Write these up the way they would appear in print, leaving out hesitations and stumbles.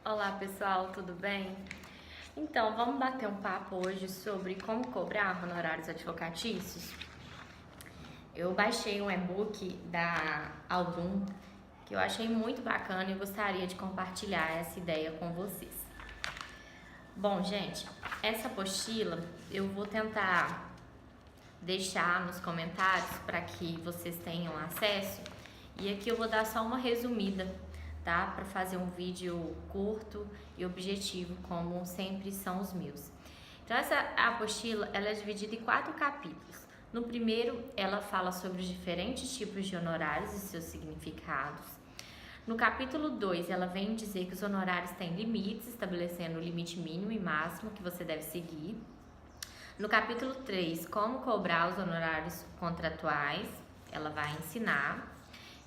Olá pessoal, tudo bem? Então, vamos bater um papo hoje sobre como cobrar honorários advocatícios. Eu baixei um e-book da Album que eu achei muito bacana e gostaria de compartilhar essa ideia com vocês. Bom, gente, essa apostila eu vou tentar deixar nos comentários para que vocês tenham acesso e aqui eu vou dar só uma resumida, tá? Para fazer um vídeo curto e objetivo, como sempre são os meus. Então essa apostila, ela é dividida em 4 capítulos. No primeiro, ela fala sobre os diferentes tipos de honorários e seus significados. No capítulo 2, ela vem dizer que os honorários têm limites, estabelecendo o limite mínimo e máximo que você deve seguir. No capítulo 3, como cobrar os honorários contratuais, ela vai ensinar.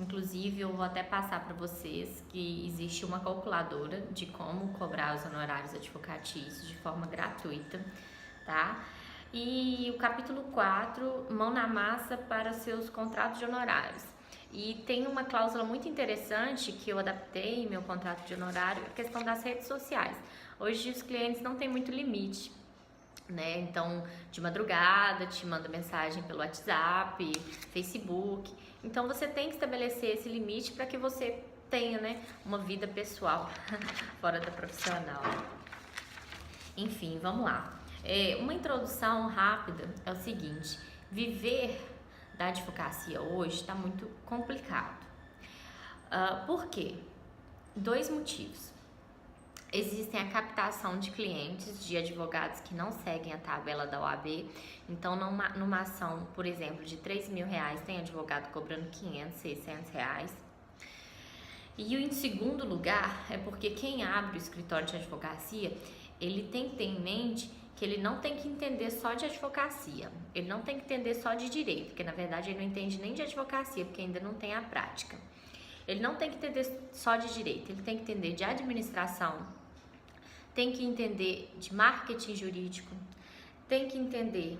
Inclusive, eu vou até passar para vocês que existe uma calculadora de como cobrar os honorários advocatícios de forma gratuita, tá? E o capítulo 4, mão na massa para seus contratos de honorários. E tem uma cláusula muito interessante que eu adaptei em meu contrato de honorário, a questão das redes sociais. Hoje os clientes não têm muito limite, né? Então, de madrugada, te manda mensagem pelo WhatsApp, Facebook. Então, você tem que estabelecer esse limite para que você tenha, né, uma vida pessoal fora da profissional. Enfim, vamos lá. Uma introdução rápida é o seguinte: viver da advocacia hoje está muito complicado. Por quê? 2 motivos. Existem a captação de clientes, de advogados que não seguem a tabela da OAB. Então, numa ação, por exemplo, de R$3.000, tem advogado cobrando R$500, R$600. E em segundo lugar, é porque quem abre o escritório de advocacia, ele tem que ter em mente que ele não tem que entender só de advocacia, ele não tem que entender só de direito, porque na verdade ele não entende nem de advocacia, porque ainda não tem a prática. Ele não tem que entender só de direito, ele tem que entender de administração, tem que entender de marketing jurídico, tem que entender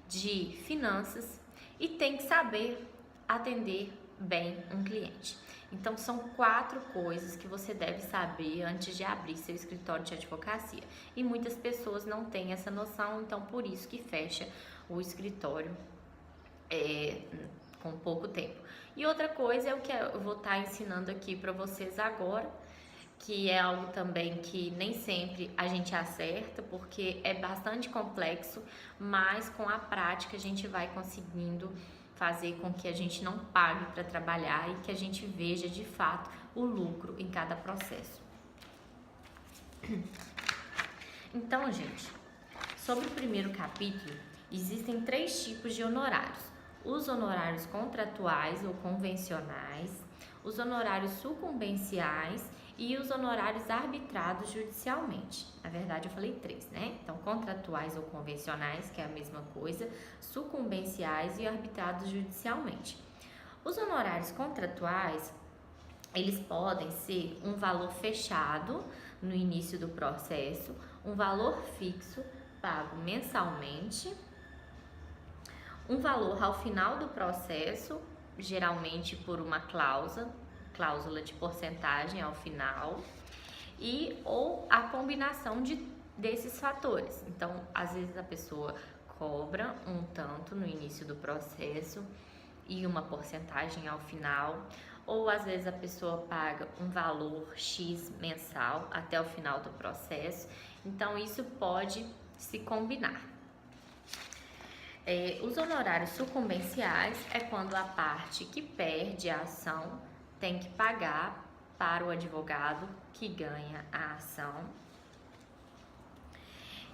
de finanças e tem que saber atender bem um cliente. Então, são 4 coisas que você deve saber antes de abrir seu escritório de advocacia. E muitas pessoas não têm essa noção, então por isso que fecha o escritório com pouco tempo. E outra coisa é o que eu vou estar ensinando aqui para vocês agora, que é algo também que nem sempre a gente acerta, porque é bastante complexo, mas com a prática a gente vai conseguindo fazer com que a gente não pague para trabalhar e que a gente veja de fato o lucro em cada processo. Então, gente, sobre o primeiro capítulo, existem 3 tipos de honorários: os honorários contratuais ou convencionais, os honorários sucumbenciais e os honorários arbitrados judicialmente. Na verdade, eu falei 3, né? Então, contratuais ou convencionais, que é a mesma coisa, sucumbenciais e arbitrados judicialmente. Os honorários contratuais, eles podem ser um valor fechado no início do processo, um valor fixo pago mensalmente, um valor ao final do processo, geralmente por uma cláusula de porcentagem ao final, ou a combinação desses fatores. Então, às vezes a pessoa cobra um tanto no início do processo e uma porcentagem ao final, ou às vezes a pessoa paga um valor X mensal até o final do processo. Então, isso pode se combinar. Os honorários sucumbenciais é quando a parte que perde a ação tem que pagar para o advogado que ganha a ação.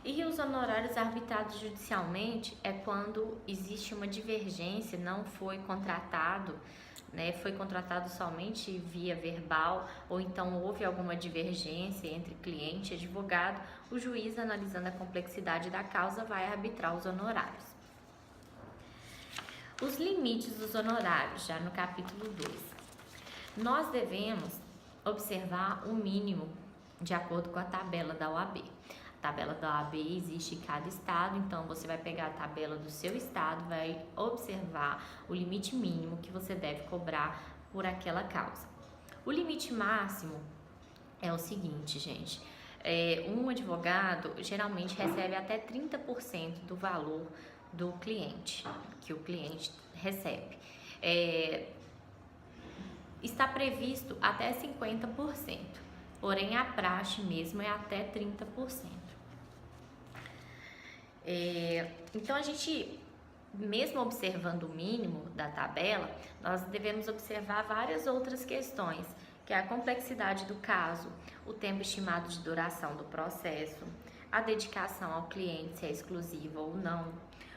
E os honorários arbitrados judicialmente é quando existe uma divergência, não foi contratado, né, foi contratado somente via verbal, ou então houve alguma divergência entre cliente e advogado, o juiz, analisando a complexidade da causa, vai arbitrar os honorários. Os limites dos honorários, já no capítulo 2. Nós devemos observar o mínimo de acordo com a tabela da OAB. A tabela da OAB existe em cada estado, então você vai pegar a tabela do seu estado, vai observar o limite mínimo que você deve cobrar por aquela causa. O limite máximo é o seguinte, gente. Um advogado geralmente recebe até 30% do valor do cliente, que o cliente recebe. Está previsto até 50%, porém a praxe mesmo é até 30%. Então a gente, mesmo observando o mínimo da tabela, nós devemos observar várias outras questões, que é a complexidade do caso, o tempo estimado de duração do processo, a dedicação ao cliente, se é exclusiva ou não,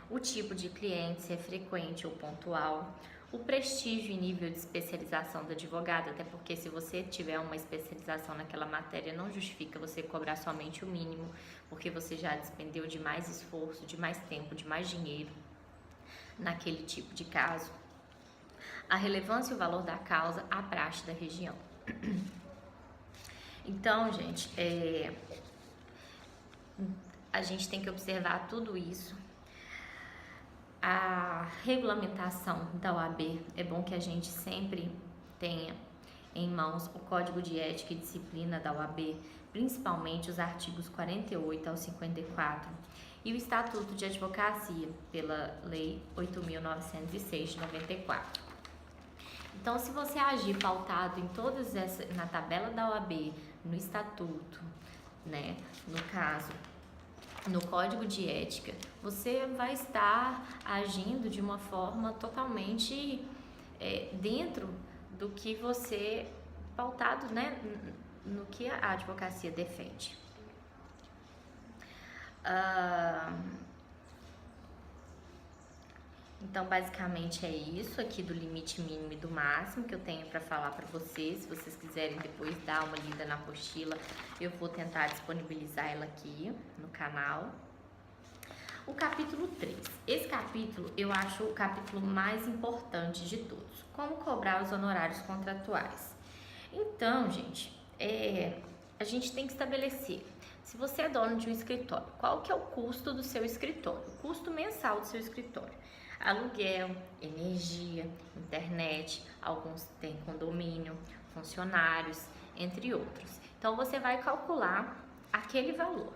o tipo de cliente, se é frequente ou pontual, o prestígio e nível de especialização do advogado, até porque se você tiver uma especialização naquela matéria, não justifica você cobrar somente o mínimo, porque você já despendeu de mais esforço, de mais tempo, de mais dinheiro naquele tipo de caso. A relevância e o valor da causa, a praxe da região. Então, gente, a gente tem que observar tudo isso. A regulamentação da OAB, é bom que a gente sempre tenha em mãos o Código de Ética e Disciplina da OAB, principalmente os artigos 48 ao 54, e o Estatuto de Advocacia, pela Lei 8.906 de 94. Então, se você agir pautado em todas essas, na tabela da OAB, no Estatuto, né, no caso, no Código de Ética, você vai estar agindo de uma forma totalmente dentro do que você, pautado, né, no que a advocacia defende. Então, basicamente é isso aqui do limite mínimo e do máximo que eu tenho para falar para vocês. Se vocês quiserem depois dar uma lida na apostila, eu vou tentar disponibilizar ela aqui no canal. O capítulo 3. Esse capítulo eu acho o capítulo mais importante de todos. Como cobrar os honorários contratuais. Então, gente, a gente tem que estabelecer, se você é dono de um escritório, qual que é o custo do seu escritório? O custo mensal do seu escritório. Aluguel, energia, internet, alguns têm condomínio, funcionários, entre outros. Então, você vai calcular aquele valor.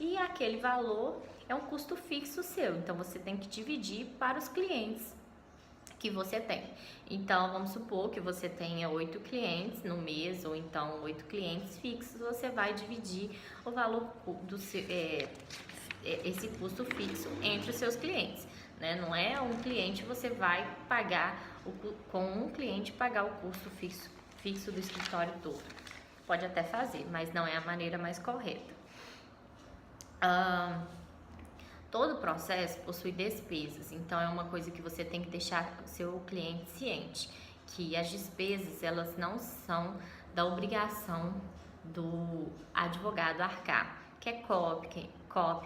E aquele valor é um custo fixo seu, então você tem que dividir para os clientes que você tem. Então, vamos supor que você tenha 8 clientes no mês, ou então 8 clientes fixos, você vai dividir o valor do seu, esse custo fixo entre os seus clientes. Né? Não é um cliente, você vai pagar, com um cliente, pagar o custo fixo do escritório todo. Pode até fazer, mas não é a maneira mais correta. Todo processo possui despesas, então é uma coisa que você tem que deixar o seu cliente ciente, que as despesas, elas não são da obrigação do advogado arcar, que é cópia,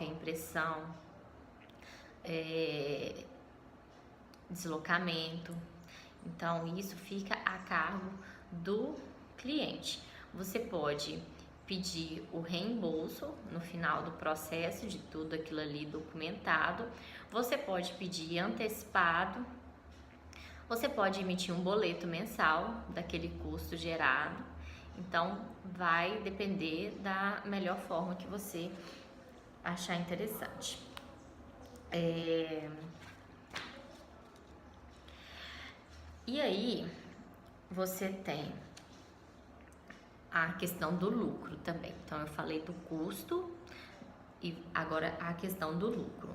impressão, deslocamento. Então isso fica a cargo do cliente. Você pode pedir o reembolso no final do processo de tudo aquilo ali documentado. Você pode pedir antecipado. Você pode emitir um boleto mensal daquele custo gerado. Então vai depender da melhor forma que você achar interessante. E aí você tem a questão do lucro também. Então, eu falei do custo e agora a questão do lucro.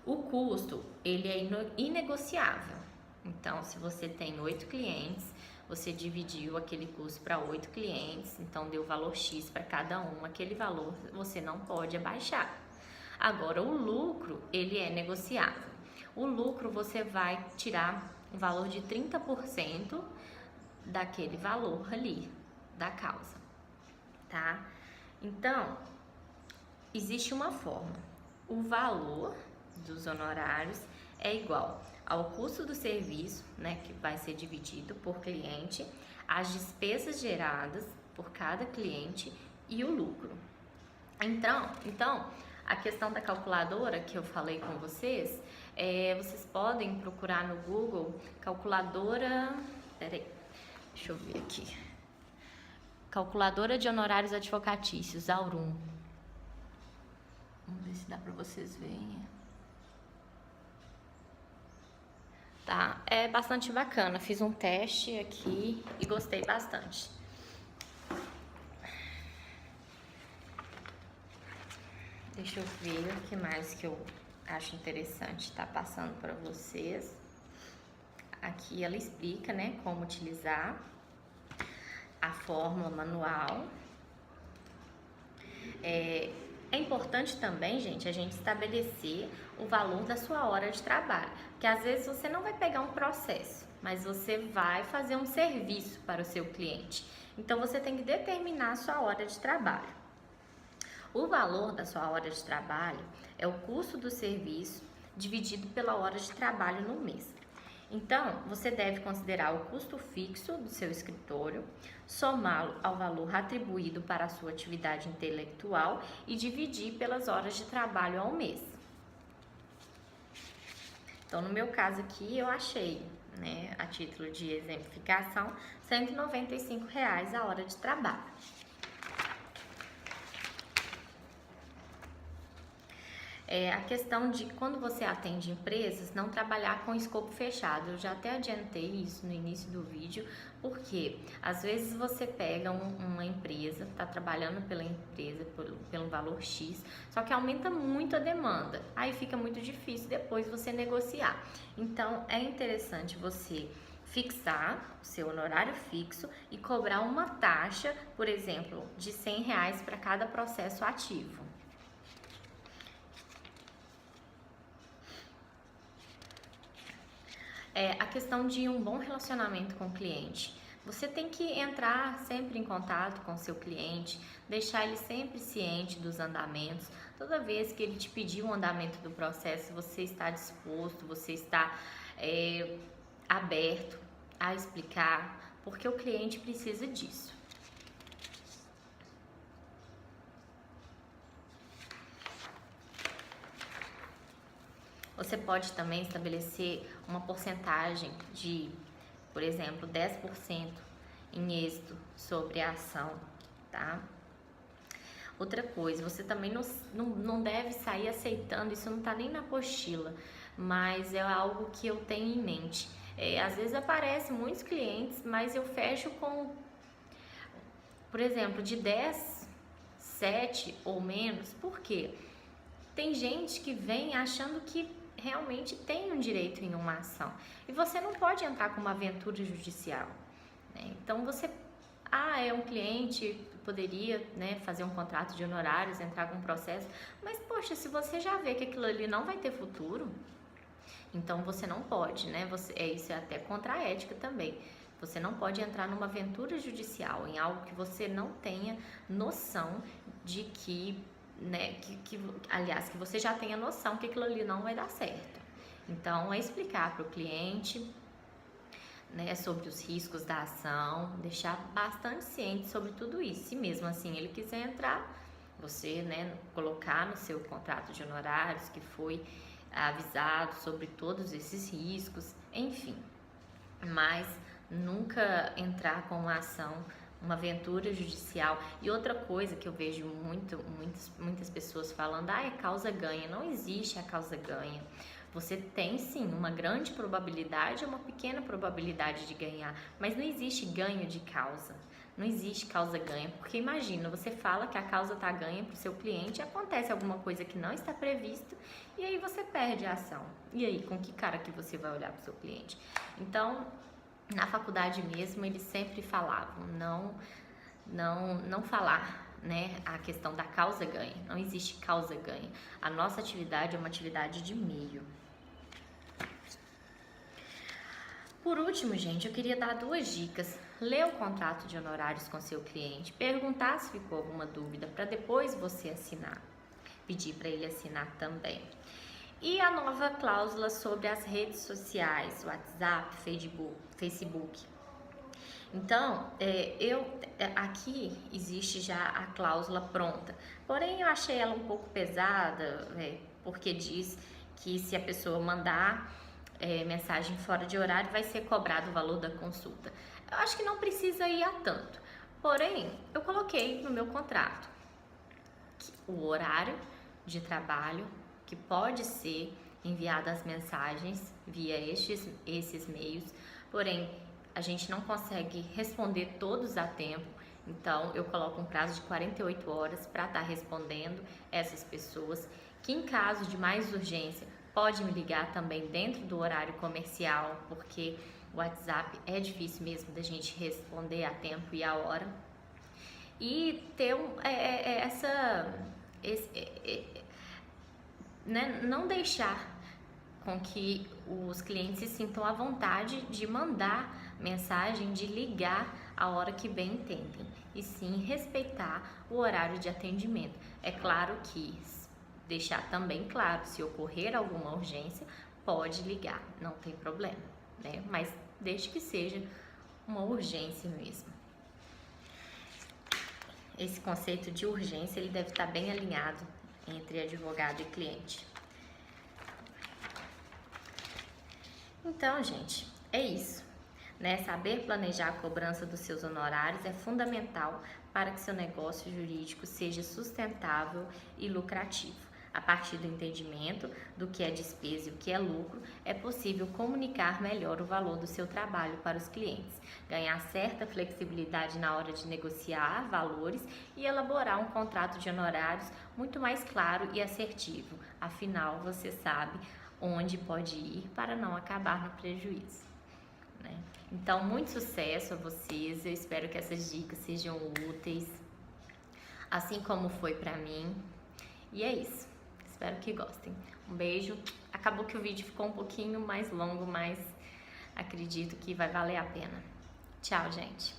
O custo, ele é inegociável. Então, se você tem 8 clientes, você dividiu aquele custo para 8 clientes, então deu valor X para cada um, aquele valor você não pode abaixar. Agora, o lucro, ele é negociável. O lucro, você vai tirar um valor de 30% daquele valor ali, da causa, tá? Então, existe uma forma. O valor dos honorários é igual ao custo do serviço, né, que vai ser dividido por cliente, as despesas geradas por cada cliente e o lucro. Então, a questão da calculadora que eu falei com vocês, vocês podem procurar no Google calculadora, peraí, deixa eu ver aqui. Calculadora de honorários advocatícios, Aurum. Vamos ver se dá para vocês verem. Tá, é bastante bacana. Fiz um teste aqui e gostei bastante. Deixa eu ver o que mais que eu acho interessante tá passando para vocês. Aqui ela explica, né, como utilizar a fórmula manual. É importante também, gente, a gente estabelecer o valor da sua hora de trabalho, porque às vezes você não vai pegar um processo, mas você vai fazer um serviço para o seu cliente. Então você tem que determinar a sua hora de trabalho. O valor da sua hora de trabalho é o custo do serviço dividido pela hora de trabalho no mês. Então, você deve considerar o custo fixo do seu escritório, somá-lo ao valor atribuído para a sua atividade intelectual e dividir pelas horas de trabalho ao mês. Então, no meu caso aqui, eu achei, né, a título de exemplificação, R$ 195,00 a hora de trabalho. A questão de quando você atende empresas, não trabalhar com escopo fechado. Eu já até adiantei isso no início do vídeo, porque às vezes você pega uma empresa, está trabalhando pela empresa pelo valor X, só que aumenta muito a demanda, aí fica muito difícil depois você negociar. Então é interessante você fixar o seu honorário fixo e cobrar uma taxa, por exemplo, de R$ 100 para cada processo ativo. A questão de um bom relacionamento com o cliente. Você tem que entrar sempre em contato com o seu cliente, deixar ele sempre ciente dos andamentos. Toda vez que ele te pedir um andamento do processo, você está disposto, você está aberto a explicar, porque o cliente precisa disso. Você pode também estabelecer uma porcentagem de, por exemplo, 10% em êxito sobre a ação, tá? Outra coisa, você também não deve sair aceitando, isso não tá nem na apostila, mas é algo que eu tenho em mente. Às vezes aparecem muitos clientes, mas eu fecho com, por exemplo, de 10, 7 ou menos. Por quê? Tem gente que vem achando que realmente tem um direito em uma ação e você não pode entrar com uma aventura judicial, né? Então você, é um cliente, poderia, né, fazer um contrato de honorários, entrar com um processo, mas poxa, se você já vê que aquilo ali não vai ter futuro, então você não pode, né? Isso é até contra a ética também. Você não pode entrar numa aventura judicial em algo que você não tenha noção de que, né, aliás, que você já tenha noção que aquilo ali não vai dar certo. Então, explicar para o cliente, né, sobre os riscos da ação, deixar bastante ciente sobre tudo isso. Se mesmo assim ele quiser entrar, você, né, colocar no seu contrato de honorários que foi avisado sobre todos esses riscos, enfim. Mas nunca entrar com uma ação, uma aventura judicial. E outra coisa que eu vejo muitas pessoas falando, é causa ganha. Não existe a causa ganha. Você tem sim uma grande probabilidade ou uma pequena probabilidade de ganhar, mas não existe ganho de causa. Não existe causa-ganha, porque imagina, você fala que a causa está ganha para o seu cliente, acontece alguma coisa que não está previsto e aí você perde a ação. E aí, com que cara que você vai olhar para o seu cliente? Então, na faculdade mesmo, eles sempre falavam, não falar, né, a questão da causa-ganha. Não existe causa-ganha. A nossa atividade é uma atividade de meio. Por último, gente, eu queria dar 2 dicas. Ler o contrato de honorários com seu cliente, perguntar se ficou alguma dúvida para depois você assinar, pedir para ele assinar também. E a nova cláusula sobre as redes sociais, WhatsApp, Facebook. Então, aqui existe já a cláusula pronta, porém eu achei ela um pouco pesada, porque diz que se a pessoa mandar mensagem fora de horário, vai ser cobrado o valor da consulta. Eu acho que não precisa ir a tanto, Porém, eu coloquei no meu contrato o horário de trabalho que pode ser enviadas as mensagens via esses meios, porém a gente não consegue responder todos a tempo, então eu coloco um prazo de 48 horas para estar respondendo essas pessoas, que em caso de mais urgência pode me ligar também dentro do horário comercial, porque o WhatsApp é difícil mesmo da gente responder a tempo e a hora. E ter né, não deixar com que os clientes se sintam à vontade de mandar mensagem, de ligar a hora que bem entendem, e sim respeitar o horário de atendimento. É claro que deixar também claro, se ocorrer alguma urgência, pode ligar, não tem problema, né? Mas desde que seja uma urgência mesmo. Esse conceito de urgência, ele deve estar bem alinhado entre advogado e cliente. Então, gente, é isso, né? Saber planejar a cobrança dos seus honorários é fundamental para que seu negócio jurídico seja sustentável e lucrativo. A partir do entendimento do que é despesa e o que é lucro, é possível comunicar melhor o valor do seu trabalho para os clientes, ganhar certa flexibilidade na hora de negociar valores e elaborar um contrato de honorários muito mais claro e assertivo. Afinal, você sabe onde pode ir para não acabar no prejuízo, né? Então, muito sucesso a vocês, eu espero que essas dicas sejam úteis, assim como foi para mim, e é isso. Espero que gostem. Um beijo. Acabou que o vídeo ficou um pouquinho mais longo, mas acredito que vai valer a pena. Tchau, gente.